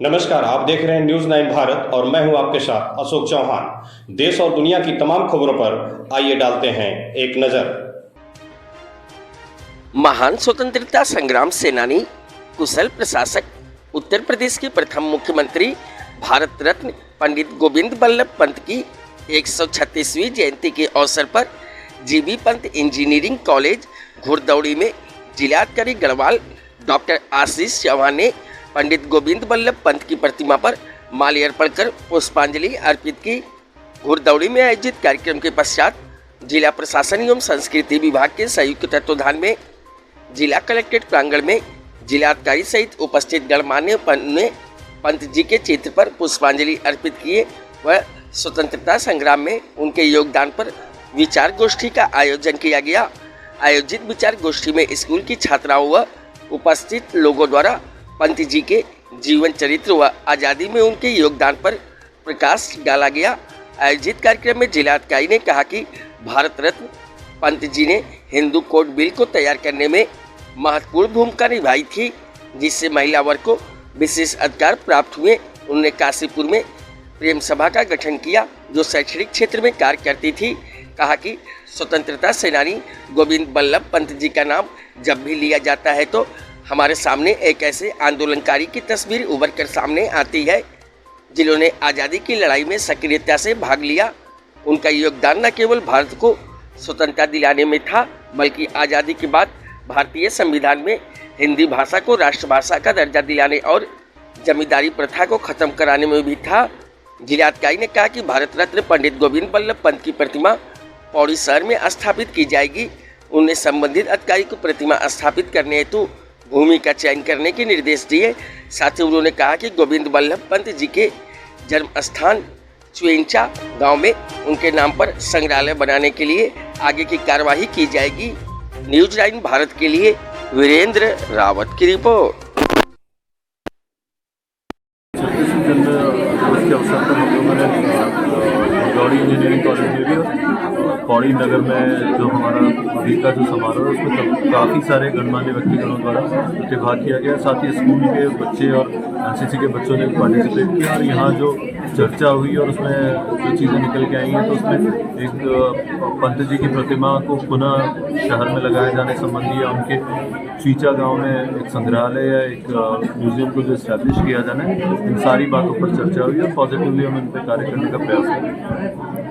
नमस्कार, आप देख रहे हैं न्यूज 9 भारत और मैं हूं आपके साथ अशोक चौहान। देश और दुनिया की तमाम खबरों पर आइए डालते हैं एक नजर। महान स्वतंत्रता संग्राम सेनानी, कुशल प्रशासक, उत्तर प्रदेश के प्रथम मुख्यमंत्री, भारत रत्न पंडित गोविंद बल्लभ पंत की 136वीं जयंती के अवसर पर जीबी पंत इंजीनियरिंग कॉलेज घुड़दौड़ी में जिलाधिकारी गढ़वाल डॉक्टर आशीष चौहान ने पंडित गोविंद बल्लभ पंत की प्रतिमा पर माल्यार्पण कर पुष्पांजलि अर्पित की। घुड़दौड़ी में आयोजित कार्यक्रम के पश्चात जिला प्रशासन एवं संस्कृति विभाग के संयुक्त तत्वाधान में जिला कलेक्ट्रेट प्रांगण में जिलाधिकारी सहित उपस्थित गणमान्य ने पंत जी के चित्र पर पुष्पांजलि अर्पित किए व स्वतंत्रता संग्राम में उनके योगदान पर विचार गोष्ठी का आयोजन किया गया। आयोजित विचार गोष्ठी में स्कूल की छात्राओं व उपस्थित लोगों द्वारा पंत जी के जीवन चरित्र व आज़ादी में उनके योगदान पर प्रकाश डाला गया। आयोजित कार्यक्रम में जिलाधिकारी ने कहा कि भारत रत्न पंत जी ने हिंदू कोड बिल को तैयार करने में महत्वपूर्ण भूमिका निभाई थी, जिससे महिला वर्ग को विशेष अधिकार प्राप्त हुए। उन्होंने काशीपुर में प्रेम सभा का गठन किया जो शैक्षणिक क्षेत्र में कार्य करती थी। कहा कि स्वतंत्रता सेनानी गोविंद बल्लभ पंत जी का नाम जब भी लिया जाता है तो हमारे सामने एक ऐसे आंदोलनकारी की तस्वीर उभर कर सामने आती है जिन्होंने आज़ादी की लड़ाई में सक्रियता से भाग लिया। उनका योगदान न केवल भारत को स्वतंत्रता दिलाने में था, बल्कि आज़ादी के बाद भारतीय संविधान में हिंदी भाषा को राष्ट्रभाषा का दर्जा दिलाने और जमींदारी प्रथा को खत्म कराने में भी था। जिलाधिकारी ने कहा कि भारत रत्न पंडित गोविंद बल्लभ पंत की प्रतिमा पौड़ी शहर में स्थापित की जाएगी। उन्होंने संबंधित अधिकारी को प्रतिमा स्थापित करने हेतु भूमि का चयन करने के निर्देश दिए। साथ ही उन्होंने कहा कि गोविंद बल्लभ पंत जी के जन्म स्थान चुएंचा गांव में उनके नाम पर संग्रहालय बनाने के लिए आगे की कार्यवाही की जाएगी। न्यूज 9 भारत के लिए वीरेंद्र रावत की रिपोर्ट। के अवसर पर हम लोगों ने घुड़दौड़ी इंजीनियरिंग कॉलेज में भी और पौड़ी नगर में जो हमारा अभी का जो समारोह है उसमें काफ़ी सारे गणमान्य व्यक्तिगणों द्वारा प्रतिभाग किया गया। साथ ही स्कूल के बच्चे और एनसीसी के बच्चों ने पार्टिसिपेट किया और यहाँ जो चर्चा हुई और उसमें जो चीज़ें निकल के आई हैं तो उसमें एक पंत जी की प्रतिमा को पुनः शहर में लगाए जाने संबंधी या उनके चीचा गांव में एक संग्रहालय या एक म्यूजियम को जो इस्टेब्लिश किया जाना है, इन सारी बातों पर चर्चा हुई और पॉजिटिवली हम इन पर कार्य करने का प्रयास करेंगे।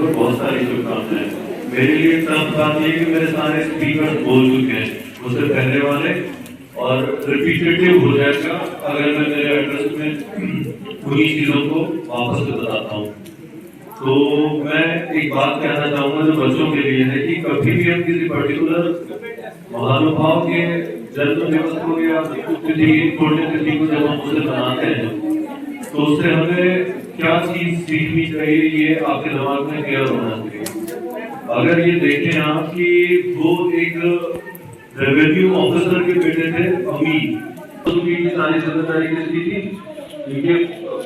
बहुत सारी शुभकामनाएं। मेरे लिए टफ बात ये कि मेरे सारे स्पीकर बोल चुके हैं मुझसे पहले वाले और रिपीटेटिव हो जाएगा अगर मैं मेरे एड्रेस में उन्हीं चीज़ों को वापस से बताता हूँ। तो मैं एक बात कहना चाहूँगा जो बच्चों के लिए है कि कभी भी हम किसी पर्टिकुलर महानुभाव के जन्म दिवस को या तिथि पुण्यतिथि को जब हम उसे मनाते हैं तो उससे हमें क्या चीज सीखनी चाहिए ये आपके दिमाग में क्लियर होना चाहिए। अगर ये देखें आप कि वो एक रेवेन्यू ऑफिसर के बेटे थे अमीर, तो उनकी सारी जिम्मेदारी किसकी थी? इनके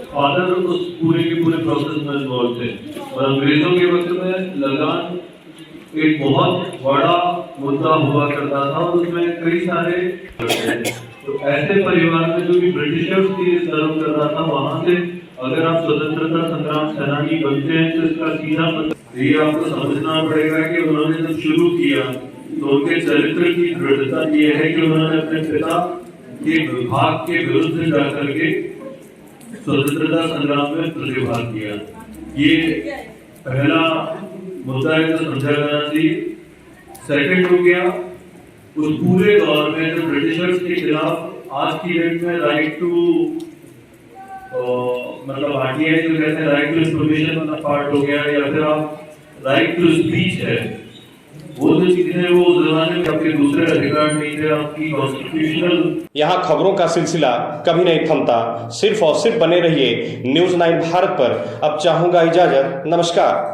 फादर उस पूरे के पूरे प्रोसेस में इन्वॉल्व थे और अंग्रेजों के वक्त में लगान एक बहुत बड़ा मुद्दा हुआ करता था और उसमें कई सारे तो ऐसे परिवार में जो भी ब्रिटिशर्स की सर्व कर रहा था वहां से अगर आप स्वतंत्रता संग्राम सेनानी बनते हैं तो इसका सीधा मतलब ये आपको समझना पड़ेगा कि उन्होंने जब शुरू किया तो उनके चरित्र की दृढ़ता ये है कि उन्होंने अपने पिता के विभाग के विरुद्ध जाकर के स्वतंत्रता संग्राम में प्रतिभाग किया। ये पहला मुद्दा है तो समझा जाना चाहिए। सेकंड हो गया उस पूरे दौर में जो ब्रिटिशर्स के खिलाफ आज की डेट में राइट टू मतलब आरटीआई जो कहते हैं राइट टू इंफॉर्मेशन वाला पार्ट हो गया या फिर आप राइट टू स्पीच है, वो जो चीजें वो उस जमाने में आपके दूसरे अधिकार नहीं थे आपकी कॉन्स्टिट्यूशनल। यहाँ खबरों का सिलसिला कभी नहीं थमता, सिर्फ और सिर्फ बने रहिए न्यूज 9 भारत पर। अब चाहूंगा इजाजत, नमस्कार।